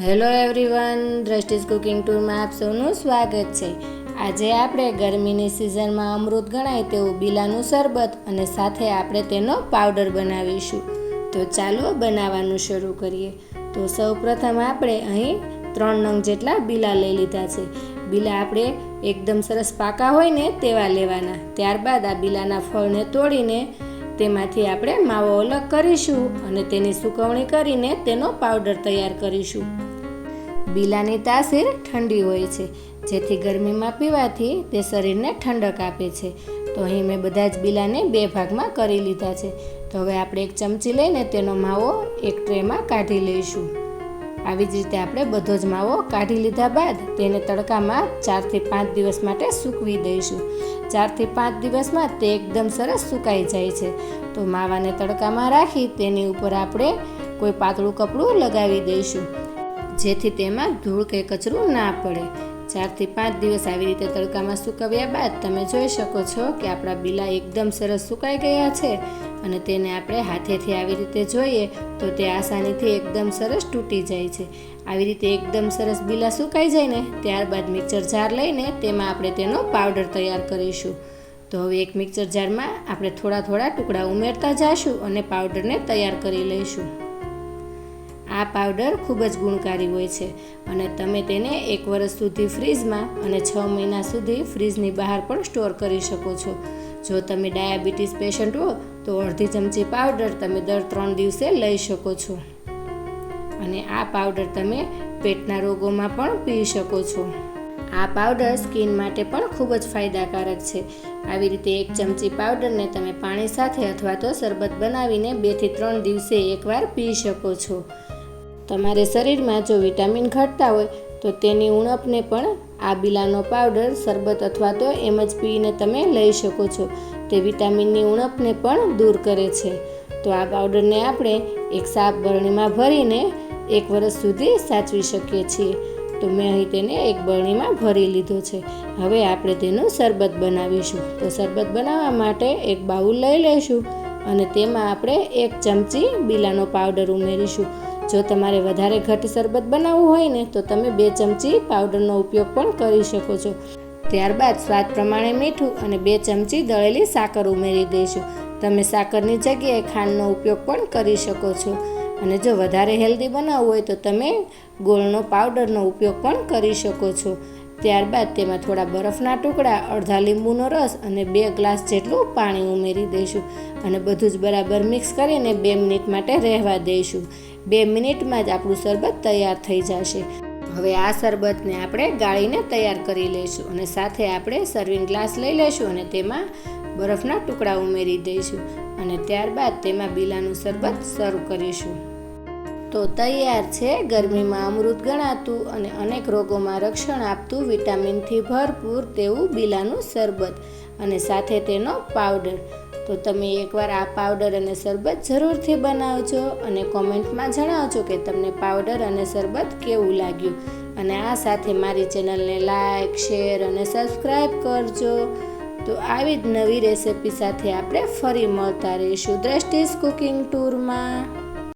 Hello everyone, દ્રષ્ટિસ cooking ટૂરમાં આપ સૌનું સ્વાગત છે। આજે આપણે ગરમીની સિઝનમાં અમૃત ગણાય તેવું બીલાનું શરબત અને સાથે આપણે તેનો પાવડર બનાવીશું। તો ચાલો બનાવવાનું શરૂ કરીએ। તો સૌપ્રથમ આપણે અહીં 3 નંગ જેટલા બીલા લઈ લીધા છે। બીલા આપણે એકદમ સરસ પાકા હોય ને તેવા લેવાના। ત્યારબાદ આ બીલાના ફળને તોડીને તેમાંથી આપણે માવો અલગ કરીશું અને તેની સૂકવણી કરીને તેનો પાવડર તૈયાર કરીશું। બીલાની તાસીર ઠંડી હોય છે, જેથી ગરમીમાં પીવાથી તે શરીરને ઠંડક આપે છે। તો અહીં મેં બધા જ બીલાને 2 ભાગમાં કરી લીધા છે। તો હવે આપણે એક ચમચી લઈને તેનો માવો એક ટ્રેમાં કાઢી લઈશું। આવી જ રીતે આપણે બધો જ માવો કાઢી લીધા બાદ તેને તડકામાં 4 થી 5 દિવસ માટે સૂકવી દઈશું। 4 થી 5 દિવસમાં તે એકદમ સરસ સુકાઈ જાય છે। તો માવાને તડકામાં રાખી તેની ઉપર આપણે કોઈ પાતળું કપડું લગાવી દઈશું, જેથી તેમાં ધૂળ કે કચરું ના પડે। 4 થી 5 દિવસ આવી રીતે તડકામાં સુકવ્યા બાદ તમે જોઈ શકો છો કે આપણા બીલા એકદમ સરસ સુકાઈ ગયા છે અને તેને આપણે હાથેથી આવી રીતે જોઈએ તો તે આસાનીથી એકદમ સરસ તૂટી જાય છે। આવી રીતે એકદમ સરસ બીલા સુકાઈ જાય ને ત્યારબાદ મિક્સર જાર લઈને તેમાં આપણે તેનો પાવડર તૈયાર કરીશું। તો હવે એક મિક્સર જારમાં આપણે થોડા થોડા ટુકડા ઉમેરતા જઈશું અને પાવડરને તૈયાર કરી લઈશું। આ પાવડર ખૂબ જ ગુણકારી હોય છે અને તમે તેને 1 વર્ષ સુધી ફ્રીજમાં અને 6 મહિના સુધી ફ્રીજની બહાર પણ સ્ટોર કરી શકો છો। જો તમે ડાયાબિટીસ પેશન્ટ હો તો અડધી ચમચી પાવડર તમે દર 3 દિવસે લઈ શકો છો અને આ પાવડર તમે પેટના રોગોમાં પણ પી શકો છો। આ પાવડર સ્કિન માટે પણ ખૂબ જ ફાયદાકારક છે। આવી રીતે 1 ચમચી પાવડરને તમે પાણી સાથે અથવા તો શરબત બનાવીને 2 થી 3 દિવસે એકવાર પી શકો છો। તમારે શરીરમાં જો વિટામિન ઘટતા હોય તો તેની ઉણપને પણ આ બીલાનો પાવડર શરબત અથવા તો એમ જ પીને તમે લઈ શકો છો। તે વિટામિનની ઉણપને પણ દૂર કરે છે। તો આ પાવડરને આપણે એક સાફ બરણીમાં ભરીને 1 વર્ષ સુધી સાચવી શકીએ છીએ। તો મેં અહીં તેને એક બરણીમાં ભરી લીધો છે। હવે આપણે તેનું શરબત બનાવીશું। તો શરબત બનાવવા માટે એક બાઉલ લઈ લઈશું અને તેમાં આપણે 1 ચમચી બીલાનો પાવડર ઉમેરીશું। જો તમારે વધારે ઘટ શરબત બનાવવું હોય ને તો તમે 2 ચમચી પાવડરનો ઉપયોગ પણ કરી શકો છો। ત્યારબાદ સ્વાદ પ્રમાણે મીઠું અને 2 ચમચી દળેલી સાકર ઉમેરી દઈશું। તમે સાકરની જગ્યાએ ખાંડનો ઉપયોગ પણ કરી શકો છો અને જો વધારે હેલ્ધી બનાવવું હોય તો તમે ગોળનો પાવડરનો ઉપયોગ પણ કરી શકો છો। ત્યારબાદ તેમાં થોડા બરફના ટુકડા, અડધા લીંબુનો રસ અને 2 ગ્લાસ જેટલું પાણી ઉમેરી દઈશું અને બધું જ બરાબર મિક્સ કરીને 2 મિનિટ માટે રહેવા દઈશું। 2 મિનિટમાં જ આપણું શરબત તૈયાર થઈ જશે। હવે આ શરબતને આપણે ગાળીને તૈયાર કરી લઈશું અને સાથે આપણે સર્વિંગ ગ્લાસ લઈ લઈશું અને તેમાં બરફના ટુકડા ઉમેરી દઈશું અને ત્યારબાદ તેમાં બીલાનું શરબત સર્વ કરીશું। તો તૈયાર છે ગરમીમાં અમૃત ગણાતું અને અનેક રોગોમાં રક્ષણ આપતું વિટામિનથી ભરપૂર તેવું બીલાનું શરબત અને સાથે તેનો પાવડર। તો તમે એકવાર આ પાવડર અને શરબત જરૂરથી બનાવજો અને કોમેન્ટમાં જણાવજો કે તમને પાવડર અને શરબત કેવું લાગ્યું અને આ સાથે મારી ચેનલને લાઈક, શેર અને સબસ્ક્રાઈબ કરજો। તો આવી જ નવી રેસિપી સાથે આપણે ફરી મળતા રહીશું દ્રષ્ટિસ કુકિંગ ટૂરમાં।